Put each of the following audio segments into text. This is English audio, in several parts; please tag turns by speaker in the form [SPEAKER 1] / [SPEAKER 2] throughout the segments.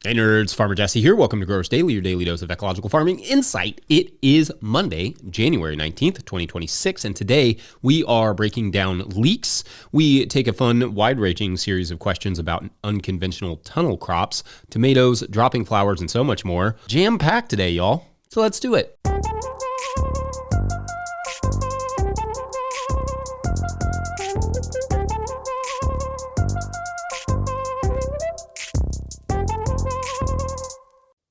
[SPEAKER 1] Hey nerds, Farmer Jesse here. Welcome to Growers Daily, your daily dose of ecological farming insight. It is Monday, January 19th, 2026, and today we are breaking down leeks. We take a fun, wide-ranging series of questions about unconventional tunnel crops, tomatoes, dropping flowers, and so much more. Jam-packed today, y'all. So let's do it.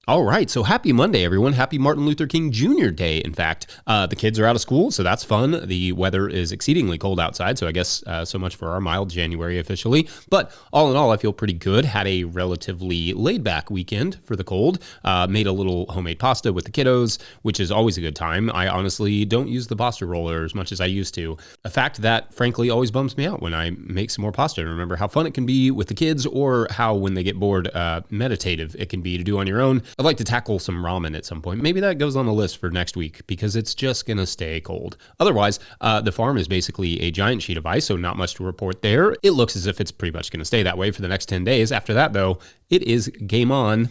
[SPEAKER 1] All right, so happy Monday, everyone. Happy Martin Luther King Jr. Day, in fact. The kids are out of school, so that's fun. The weather is exceedingly cold outside, so I guess so much for our mild January officially. But all in all, I feel pretty good. Had a relatively laid-back weekend for the cold. Made a little homemade pasta with the kiddos, which is always a good time. I honestly don't use the pasta roller as much as I used to. A fact that, frankly, always bums me out when I make some more pasta and remember how fun it can be with the kids or how, when they get bored, meditative it can be to do on your own. I'd like to tackle some ramen at some point. Maybe that goes on the list for next week because it's just going to stay cold. Otherwise, the farm is basically a giant sheet of ice, so not much to report there. It looks as if it's pretty much going to stay that way for the next 10 days. After that, though, it is game on.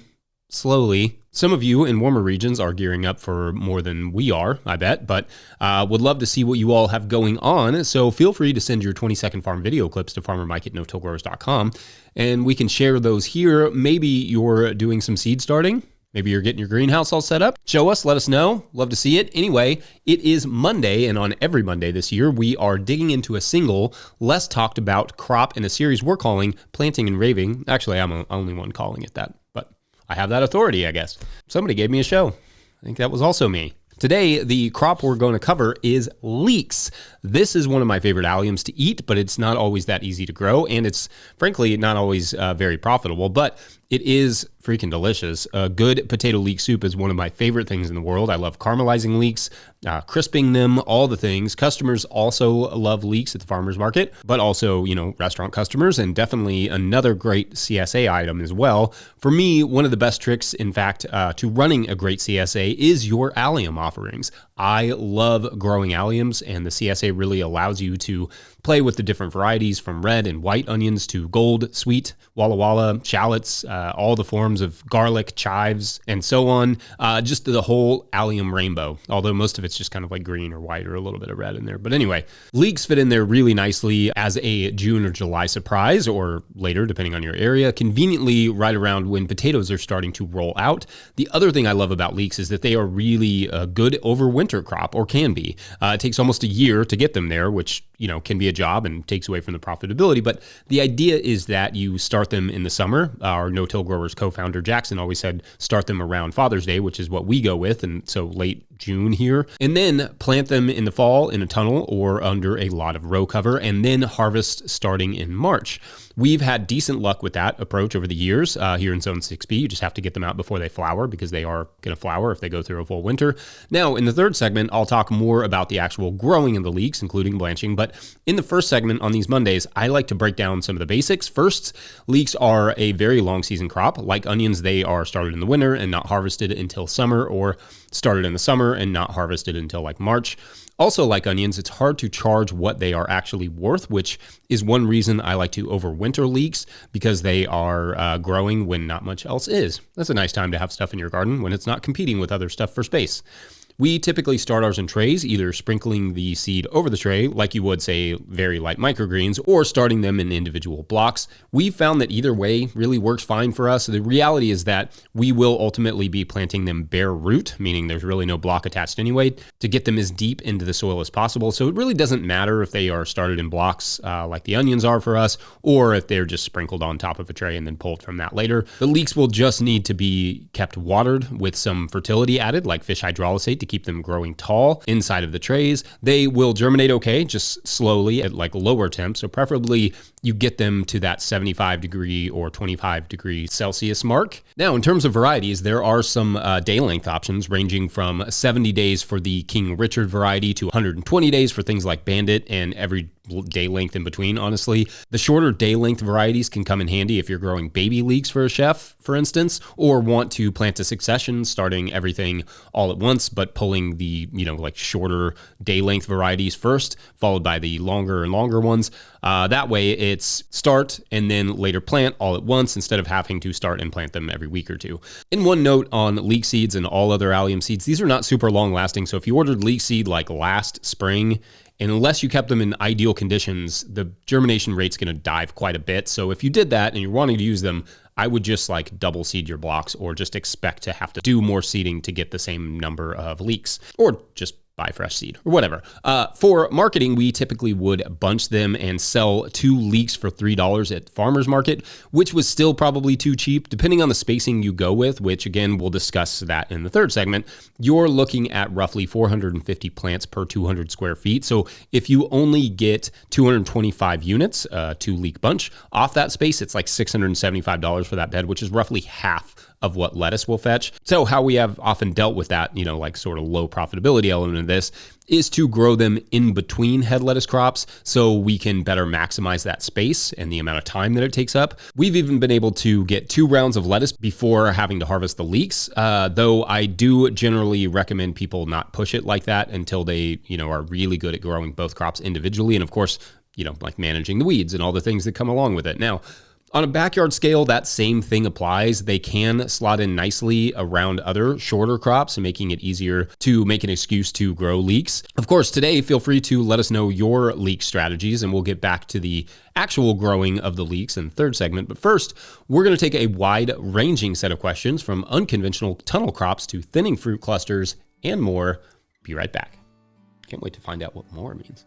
[SPEAKER 1] Slowly. Some of you in warmer regions are gearing up for more than we are, I bet, but would love to see what you all have going on. So feel free to send your 20-second farm video clips to farmermike@no-tillgrowers.com and we can share those here. Maybe you're doing some seed starting. Maybe you're getting your greenhouse all set up. Show us, let us know. Love to see it. Anyway, it is Monday, and on every Monday this year, we are digging into a single, less talked about crop in a series we're calling Planting and Raving. Actually, I'm the only one calling it that, but I have that authority, I guess. Somebody gave me a show. I think that was also me. Today, the crop we're going to cover is leeks. This is one of my favorite alliums to eat, but it's not always that easy to grow, and it's frankly not always very profitable, but it is freaking delicious. A good potato leek soup is one of my favorite things in the world. I love caramelizing leeks, crisping them, all the things. Customers also love leeks at the farmer's market, but also, restaurant customers, and definitely another great CSA item as well. For me, one of the best tricks, in fact, to running a great CSA is your allium offerings. I love growing alliums, and the CSA really allows you to play with the different varieties from red and white onions to gold, sweet, Walla Walla, shallots, all the forms of garlic, chives, and so on. Just the whole allium rainbow, although most of it's just kind of like green or white or a little bit of red in there. But anyway, leeks fit in there really nicely as a June or July surprise, or later, depending on your area, conveniently right around when potatoes are starting to roll out. The other thing I love about leeks is that they are really a good overwinter crop, or can be. It takes almost a year to get them there, which can be a job and takes away from the profitability. But the idea is that you start them in the summer. Our No-Till Growers co-founder Jackson always said start them around Father's Day, which is what we go with, and so late June here. And then plant them in the fall in a tunnel or under a lot of row cover, and then harvest starting in March. We've had decent luck with that approach over the years here in Zone 6B. You just have to get them out before they flower, because they are going to flower if they go through a full winter. Now, in the third segment, I'll talk more about the actual growing of the leeks, including blanching. But in the first segment on these Mondays, I like to break down some of the basics. First, leeks are a very long season crop. Like onions, they are started in the winter and not harvested until summer, or started in the summer and not harvested until like March. Also, like onions, it's hard to charge what they are actually worth, which is one reason I like to overwinter leeks, because they are growing when not much else is. That's a nice time to have stuff in your garden when it's not competing with other stuff for space. We typically start ours in trays, either sprinkling the seed over the tray, like you would, say, very light microgreens, or starting them in individual blocks. We've found that either way really works fine for us. The reality is that we will ultimately be planting them bare root, meaning there's really no block attached anyway, to get them as deep into the soil as possible. So it really doesn't matter if they are started in blocks like the onions are for us, or if they're just sprinkled on top of a tray and then pulled from that later. The leeks will just need to be kept watered with some fertility added, like fish hydrolysate, to keep them growing tall inside of the trays. They will germinate okay, just slowly at like lower temps. So preferably you get them to that 75 degree or 25 degree Celsius mark. Now, in terms of varieties, there are some day length options ranging from 70 days for the King Richard variety to 120 days for things like Bandit and every day length in between, honestly. The shorter day length varieties can come in handy if you're growing baby leeks for a chef, for instance, or want to plant a succession, starting everything all at once, but pulling the, like shorter day length varieties first, followed by the longer and longer ones. That way it's start and then later plant all at once instead of having to start and plant them every week or two. And one note on leek seeds and all other allium seeds, these are not super long lasting. So if you ordered leek seed like last spring, and unless you kept them in ideal conditions, the germination rate's going to dive quite a bit. So if you did that and you're wanting to use them, I would just like double seed your blocks or just expect to have to do more seeding to get the same number of leeks, or just buy fresh seed or whatever. For marketing, we typically would bunch them and sell 2 leeks for $3 at farmer's market, which was still probably too cheap, depending on the spacing you go with, which again, we'll discuss that in the third segment. You're looking at roughly 450 plants per 200 square feet. So if you only get 225 units, 2 leek bunch off that space, it's like $675 for that bed, which is roughly half of what lettuce will fetch. So how we have often dealt with that, like sort of low profitability element of this is to grow them in between head lettuce crops so we can better maximize that space and the amount of time that it takes up. We've even been able to get 2 rounds of lettuce before having to harvest the leeks, though I do generally recommend people not push it like that until they, are really good at growing both crops individually. And of course, like managing the weeds and all the things that come along with it. Now, on a backyard scale, that same thing applies. They can slot in nicely around other shorter crops, making it easier to make an excuse to grow leeks. Of course, today, feel free to let us know your leek strategies, and we'll get back to the actual growing of the leeks in the third segment. But first, we're going to take a wide-ranging set of questions from unconventional tunnel crops to thinning fruit clusters and more. Be right back. Can't wait to find out what more means.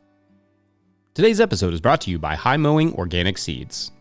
[SPEAKER 1] Today's episode is brought to you by High Mowing Organic Seeds.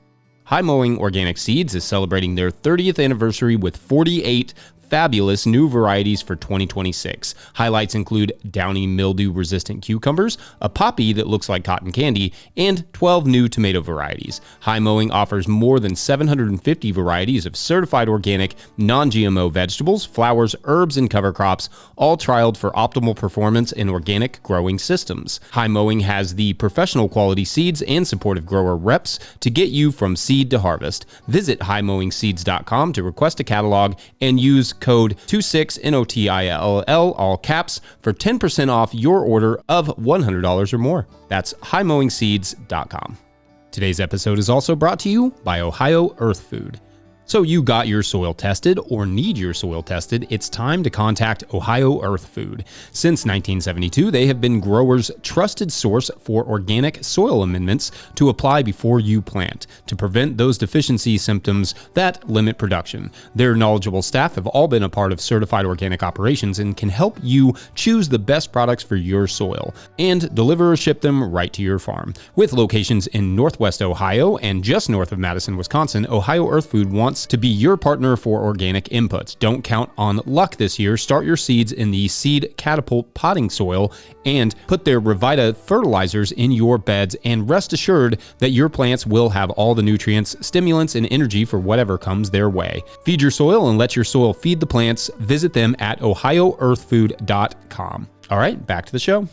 [SPEAKER 1] High Mowing Organic Seeds is celebrating their 30th anniversary with 48 fabulous new varieties for 2026. Highlights include downy mildew-resistant cucumbers, a poppy that looks like cotton candy, and 12 new tomato varieties. High Mowing offers more than 750 varieties of certified organic, non-GMO vegetables, flowers, herbs, and cover crops, all trialed for optimal performance in organic growing systems. High Mowing has the professional quality seeds and supportive grower reps to get you from seed to harvest. Visit highmowingseeds.com to request a catalog and use code 26NOTILL, all caps, for 10% off your order of $100 or more. That's highmowingseeds.com. Today's episode is also brought to you by Ohio Earth Food. So you got your soil tested or need your soil tested, it's time to contact Ohio Earth Food. Since 1972, they have been growers' trusted source for organic soil amendments to apply before you plant to prevent those deficiency symptoms that limit production. Their knowledgeable staff have all been a part of certified organic operations and can help you choose the best products for your soil and deliver or ship them right to your farm. With locations in Northwest Ohio and just north of Madison, Wisconsin, Ohio Earth Food wants to be your partner for organic inputs. Don't count on luck this year. Start your seeds in the Seed Catapult potting soil and put their Revita fertilizers in your beds, and rest assured that your plants will have all the nutrients, stimulants, and energy for whatever comes their way. Feed your soil and let your soil feed the plants. Visit them at ohioearthfood.com. All right, back to the show.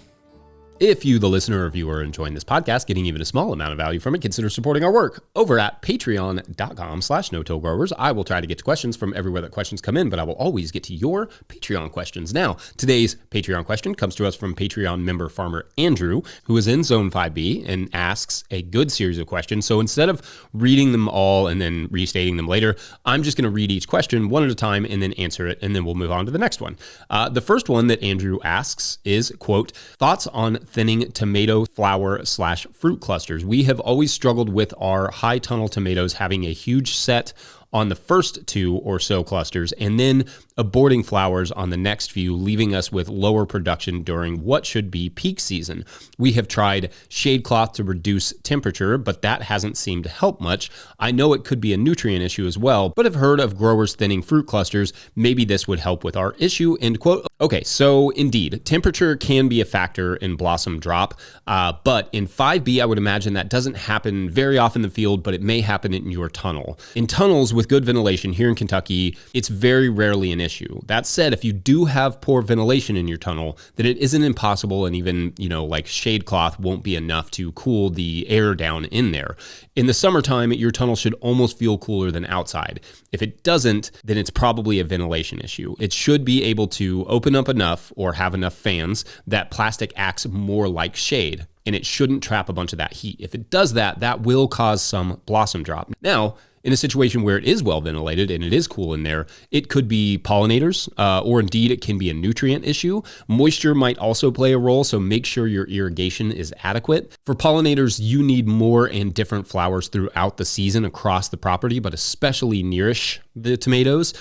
[SPEAKER 1] If you, the listener or viewer, are enjoying this podcast, getting even a small amount of value from it, consider supporting our work over at patreon.com/no-till-growers. I will try to get to questions from everywhere that questions come in, but I will always get to your Patreon questions. Now, today's Patreon question comes to us from Patreon member farmer Andrew, who is in Zone 5B and asks a good series of questions. So instead of reading them all and then restating them later, I'm just going to read each question one at a time and then answer it, and then we'll move on to the next one. The first one that Andrew asks is, quote, thoughts on thinning tomato flower/fruit clusters. We have always struggled with our high tunnel tomatoes having a huge set on the first 2 or so clusters and then aborting flowers on the next few, leaving us with lower production during what should be peak season. We have tried shade cloth to reduce temperature, but that hasn't seemed to help much. I know it could be a nutrient issue as well, but have heard of growers thinning fruit clusters. Maybe this would help with our issue, end quote. Okay, so indeed, temperature can be a factor in blossom drop, but in 5B, I would imagine that doesn't happen very often in the field, but it may happen in your tunnel. In tunnels with with good ventilation here in Kentucky, it's very rarely an issue. That said, if you do have poor ventilation in your tunnel, then it isn't impossible, and even, like shade cloth won't be enough to cool the air down in there. In the summertime, your tunnel should almost feel cooler than outside. If it doesn't, then it's probably a ventilation issue. It should be able to open up enough or have enough fans that plastic acts more like shade, and it shouldn't trap a bunch of that heat. If it does that, that will cause some blossom drop. Now, in a situation where it is well ventilated and it is cool in there, it could be pollinators, or indeed it can be a nutrient issue. Moisture might also play a role, so make sure your irrigation is adequate. For pollinators, you need more and different flowers throughout the season across the property, but especially nearish the tomatoes.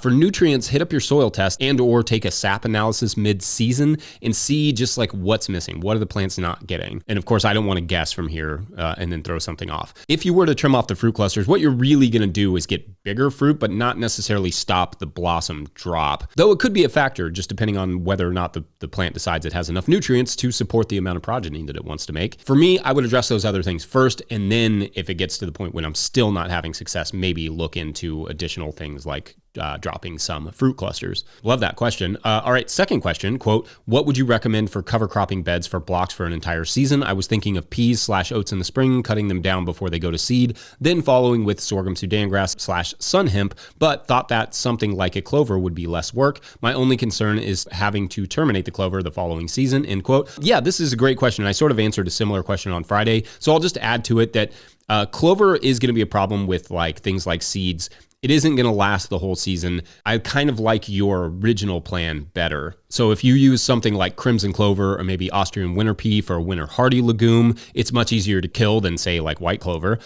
[SPEAKER 1] For nutrients, hit up your soil test and or take a sap analysis mid-season and see just like what's missing. What are the plants not getting? And of course, I don't want to guess from here and then throw something off. If you were to trim off the fruit clusters, what you're really going to do is get bigger fruit, but not necessarily stop the blossom drop. Though it could be a factor, just depending on whether or not the plant decides it has enough nutrients to support the amount of progeny that it wants to make. For me, I would address those other things first, and then if it gets to the point when I'm still not having success, maybe look into additional things like dropping some fruit clusters. Love that question. All right, second question, quote, what would you recommend for cover cropping beds for blocks for an entire season? I was thinking of peas/oats in the spring, cutting them down before they go to seed, then following with sorghum Sudan grass/sun hemp, but thought that something like a clover would be less work. My only concern is having to terminate the clover the following season, end quote. Yeah, this is a great question. I sort of answered a similar question on Friday, so I'll just add to it that clover is going to be a problem with like things like seeds. It isn't going to last the whole season. I kind of like your original plan better. So if you use something like crimson clover or maybe Austrian winter pea for a winter hardy legume, it's much easier to kill than say like white clover.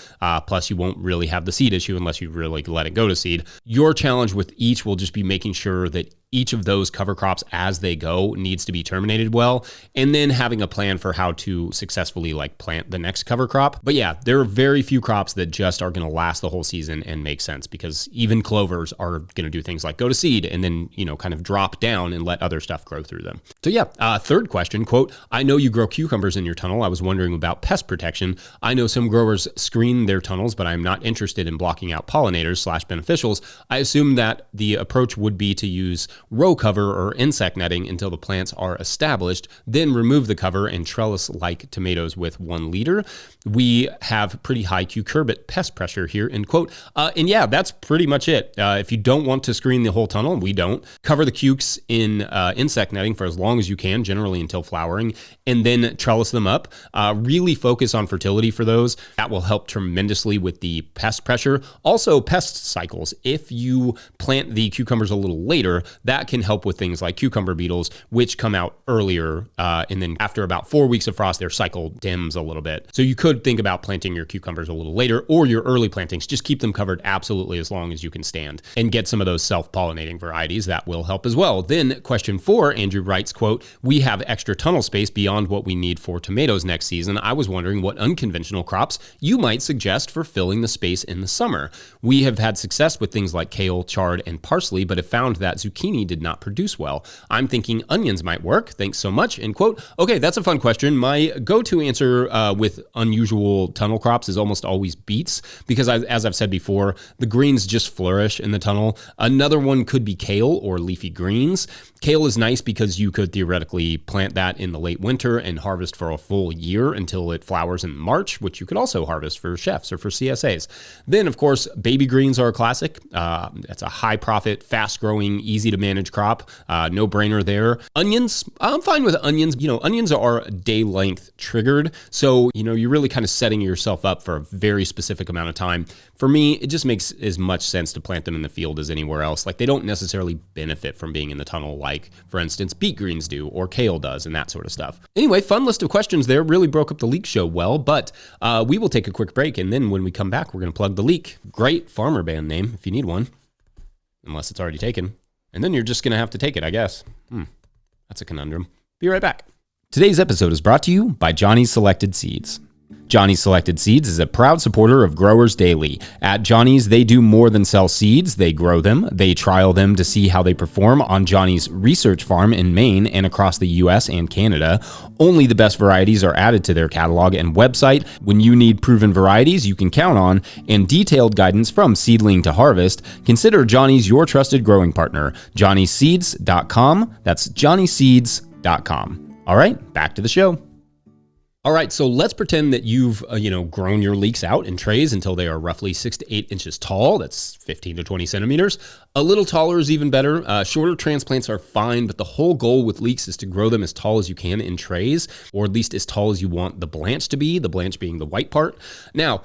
[SPEAKER 1] Plus you won't really have the seed issue unless you really let it go to seed. Your challenge with each will just be making sure that each of those cover crops as they go needs to be terminated well, and then having a plan for how to successfully like plant the next cover crop. But yeah, there are very few crops that just are going to last the whole season and make sense, because even clovers are going to do things like go to seed and then, kind of drop down and let other stuff grow through them. So yeah, third question, quote, I know you grow cucumbers in your tunnel. I was wondering about pest protection. I know some growers screen their tunnels, but I'm not interested in blocking out pollinators/beneficials. I assume that the approach would be to use row cover or insect netting until the plants are established, then remove the cover and trellis like tomatoes with 1 liter. We have pretty high cucurbit pest pressure here, end quote. And yeah, that's pretty much it. If you don't want to screen the whole tunnel, we don't, cover the cukes in insect netting for as long as you can, generally until flowering, and then trellis them up. Really focus on fertility for those. That will help tremendously with the pest pressure. Also, pest cycles. If you plant the cucumbers a little later, that can help with things like cucumber beetles, which come out earlier, and then after about 4 weeks of frost, their cycle dims a little bit. So you could think about planting your cucumbers a little later, or your early plantings. Just keep them covered absolutely as long as you can stand, and get some of those self-pollinating varieties. That will help as well. Then question 4, Andrew writes, quote, we have extra tunnel space beyond what we need for tomatoes next season. I was wondering what unconventional crops you might suggest for filling the space in the summer. We have had success with things like kale, chard, and parsley, but have found that zucchini did not produce well. I'm thinking onions might work. Thanks so much, end quote. Okay, that's a fun question. My go-to answer with unusual tunnel crops is almost always beets, because as I've said before, the greens just flourish in the tunnel. Another one could be kale or leafy greens. Kale is nice because you could theoretically plant that in the late winter and harvest for a full year until it flowers in March, which you could also harvest for chefs or for CSAs. Then, of course, baby greens are a classic. That's a high profit, fast growing, easy to manage crop. No brainer there. Onions, I'm fine with onions. Onions are day length triggered. So, you're really kind of setting yourself up for a very specific amount of time. For me, it just makes as much sense to plant them in the field as anywhere else. Like, they don't necessarily benefit from being in the tunnel like, for instance, beet greens do, or kale does, and that sort of stuff. Anyway, fun list of questions there. Really broke up the Leek show well, but we will take a quick break, and then when we come back, we're going to plug the Leek. Great farmer band name, if you need one, unless it's already taken. And then you're just going to have to take it, I guess. That's a conundrum. Be right back. Today's episode is brought to you by Johnny's Selected Seeds. Johnny's Selected Seeds is a proud supporter of Growers Daily. At Johnny's, they do more than sell seeds. They grow them. They trial them to see how they perform on Johnny's research farm in Maine and across the U.S. and Canada. Only the best varieties are added to their catalog and website. When you need proven varieties you can count on and detailed guidance from seedling to harvest, consider Johnny's your trusted growing partner. JohnnySeeds.com. That's JohnnySeeds.com. All right, back to the show. All right, so let's pretend that you've grown your leeks out in trays until they are roughly 6 to 8 inches tall. That's 15 to 20 centimeters. A little taller is even better. Shorter transplants are fine, but the whole goal with leeks is to grow them as tall as you can in trays, or at least as tall as you want the blanch to be, the blanch being the white part. Now,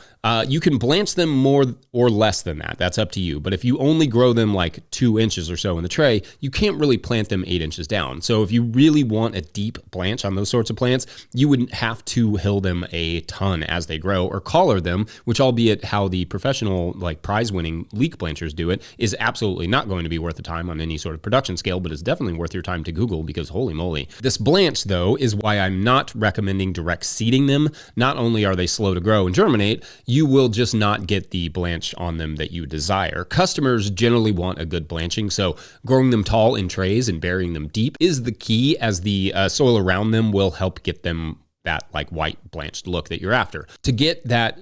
[SPEAKER 1] you can blanch them more or less than that. That's up to you. But if you only grow them like 2 inches or so in the tray, you can't really plant them 8 inches down. So if you really want a deep blanch on those sorts of plants, you wouldn't have to hill them a ton as they grow or collar them, which, albeit how the professional prize-winning leek blanchers do it, is absolutely not going to be worth the time on any sort of production scale, but it's definitely worth your time to Google because holy moly. This blanch, though, is why I'm not recommending direct seeding them. Not only are they slow to grow and germinate, you will just not get the blanch on them that you desire. Customers generally want a good blanching, so growing them tall in trays and burying them deep is the key, as the soil around them will help get them that white blanched look that you're after. To get that,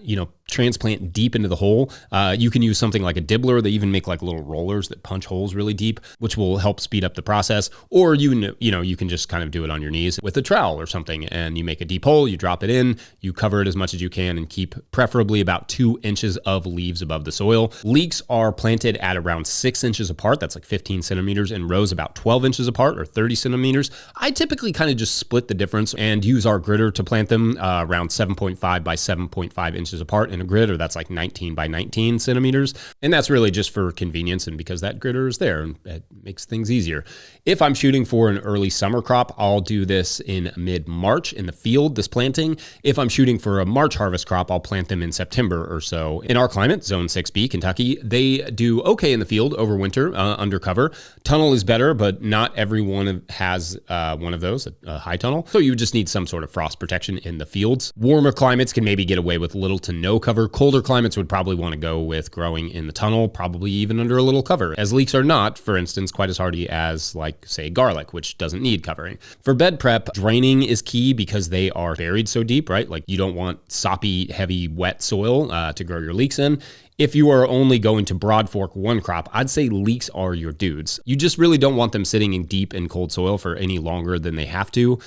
[SPEAKER 1] transplant deep into the hole, you can use something like a dibbler. They even make little rollers that punch holes really deep, which will help speed up the process. Or you can just kind of do it on your knees with a trowel or something, and you make a deep hole, you drop it in, you cover it as much as you can, and keep preferably about 2 inches of leaves above the soil. Leeks are planted at around 6 inches apart. That's 15 centimeters, in rows about 12 inches apart or 30 centimeters. I typically kind of just split the difference and use our gritter to plant them around 7.5 by 7.5 inches apart in a grid, or that's 19 by 19 centimeters. And that's really just for convenience and because that gritter is there and it makes things easier. If I'm shooting for an early summer crop, I'll do this in mid-March in the field, this planting. If I'm shooting for a March harvest crop, I'll plant them in September or so. In our climate, Zone 6B, Kentucky, they do okay in the field over winter, under cover. Tunnel is better, but not everyone has one of those, a high tunnel. So you just need some sort of frost protection in the fields. Warmer climates can maybe get away with little to no cover. Colder climates would probably want to go with growing in the tunnel, probably even under a little cover, as leeks are not, for instance, quite as hardy as say garlic, which doesn't need covering. For bed prep, draining is key because they are buried so deep, right? You don't want soppy, heavy, wet soil to grow your leeks in. If you are only going to broad fork one crop, I'd say leeks are your dudes. You just really don't want them sitting in deep and cold soil for any longer than they have to.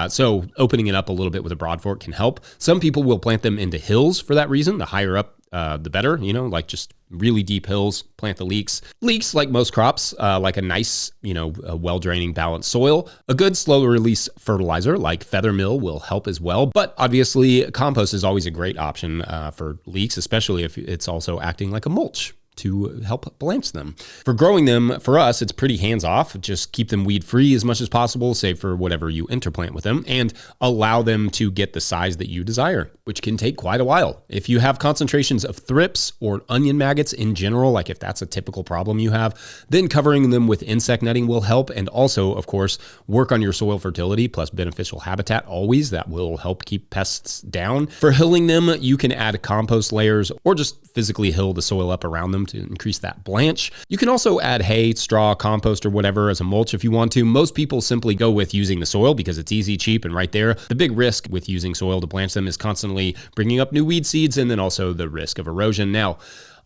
[SPEAKER 1] So opening it up a little bit with a broad fork can help. Some people will plant them into hills for that reason. The higher up, the better, just really deep hills, plant the leeks. Leeks, like most crops, like a nice, a well-draining, balanced soil. A good slow-release fertilizer like feather mill will help as well. But obviously, compost is always a great option for leeks, especially if it's also acting like a mulch to help blanch them. For growing them, for us, it's pretty hands-off. Just keep them weed-free as much as possible, save for whatever you interplant with them, and allow them to get the size that you desire, which can take quite a while. If you have concentrations of thrips or onion maggots in general, if that's a typical problem you have, then covering them with insect netting will help, and also, of course, work on your soil fertility plus beneficial habitat always. That will help keep pests down. For hilling them, you can add compost layers or just physically hill the soil up around them to increase that blanch. You can also add hay, straw, compost, or whatever as a mulch if you want to. Most people simply go with using the soil because it's easy, cheap, and right there. The big risk with using soil to blanch them is constantly bringing up new weed seeds and then also the risk of erosion. Now,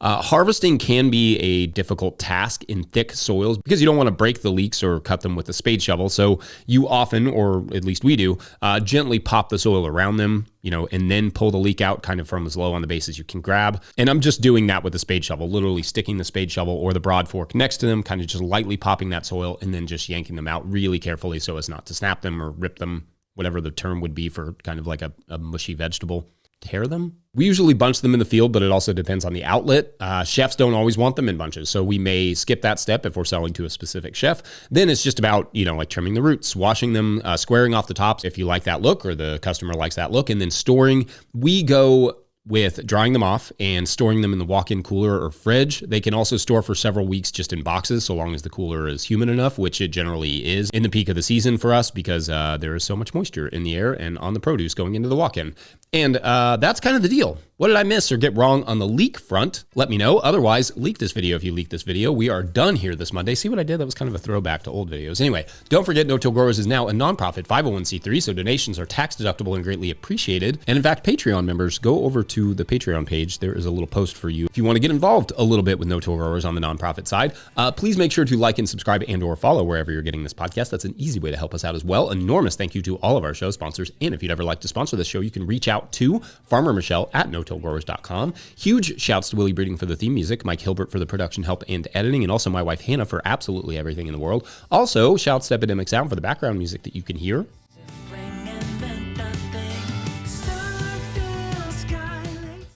[SPEAKER 1] harvesting can be a difficult task in thick soils because you don't want to break the leeks or cut them with a spade shovel. So you often, or at least we do, gently pop the soil around them, and then pull the leek out kind of from as low on the base as you can grab. And I'm just doing that with a spade shovel, literally sticking the spade shovel or the broad fork next to them, kind of just lightly popping that soil and then just yanking them out really carefully so as not to snap them or rip them, whatever the term would be for kind of like a mushy vegetable. Tear them? We usually bunch them in the field, but it also depends on the outlet. Chefs don't always want them in bunches, so we may skip that step if we're selling to a specific chef. Then it's just about, trimming the roots, washing them, squaring off the tops if you like that look or the customer likes that look, and then storing. We go with drying them off and storing them in the walk-in cooler or fridge. They can also store for several weeks just in boxes, so long as the cooler is humid enough, which it generally is in the peak of the season for us because there is so much moisture in the air and on the produce going into the walk-in. And that's kind of the deal. What did I miss or get wrong on the leak front? Let me know. Otherwise, leak this video if you leak this video. We are done here this Monday. See what I did? That was kind of a throwback to old videos. Anyway, don't forget No-Till Growers is now a nonprofit 501c3, so donations are tax deductible and greatly appreciated. And in fact, Patreon members, go over to the Patreon page. There is a little post for you if you want to get involved a little bit with No-Till Growers on the nonprofit side. Please make sure to like and subscribe and or follow wherever you're getting this podcast. That's an easy way to help us out as well. Enormous thank you to all of our show sponsors. And if you'd ever like to sponsor this show, you can reach out to Farmer Michelle at notillgrowers.com. Huge shouts to Willie Breeding for the theme music, Mike Hilbert for the production help and editing, and also my wife Hannah for absolutely everything in the world. Also, shouts to Epidemic Sound for the background music that you can hear.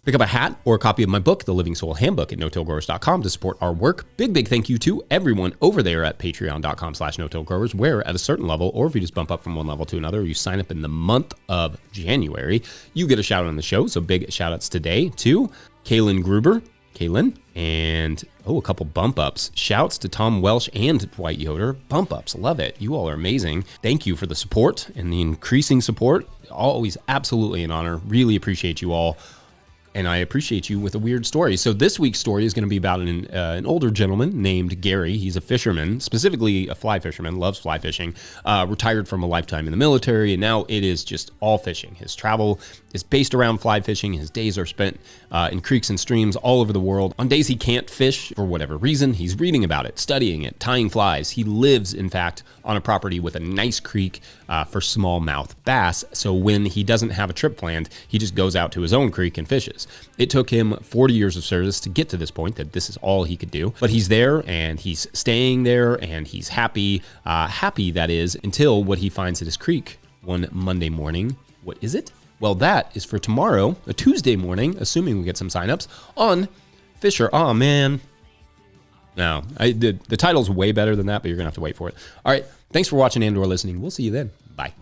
[SPEAKER 1] Pick up a hat or a copy of my book, The Living Soil Handbook, at notillgrowers.com to support our work. Big thank you to everyone over there at patreon.com/notillgrowers, where at a certain level, or if you just bump up from one level to another, you sign up in the month of January, you get a shout out on the show. So big shout outs today to Kaylin Gruber, and a couple bump ups. Shouts to Tom Welsh and Dwight Yoder. Bump ups, love it. You all are amazing. Thank you for the support and the increasing support. Always absolutely an honor. Really appreciate you all. And I appreciate you with a weird story. So this week's story is going to be about an older gentleman named Gary. He's a fisherman, specifically a fly fisherman, loves fly fishing, retired from a lifetime in the military, and now it is just all fishing. His travel is based around fly fishing. His days are spent in creeks and streams all over the world. On days he can't fish for whatever reason, he's reading about it, studying it, tying flies. He lives, in fact, on a property with a nice creek for smallmouth bass. So when he doesn't have a trip planned, he just goes out to his own creek and fishes. It took him 40 years of service to get to this point that this is all he could do. But he's there and he's staying there and he's happy, that is, until what he finds at his creek one Monday morning. What is it? Well, that is for tomorrow, a Tuesday morning, assuming we get some signups, on Fisher. Oh, man. No, the title's way better than that, but you're going to have to wait for it. All right. Thanks for watching and or listening. We'll see you then. Bye.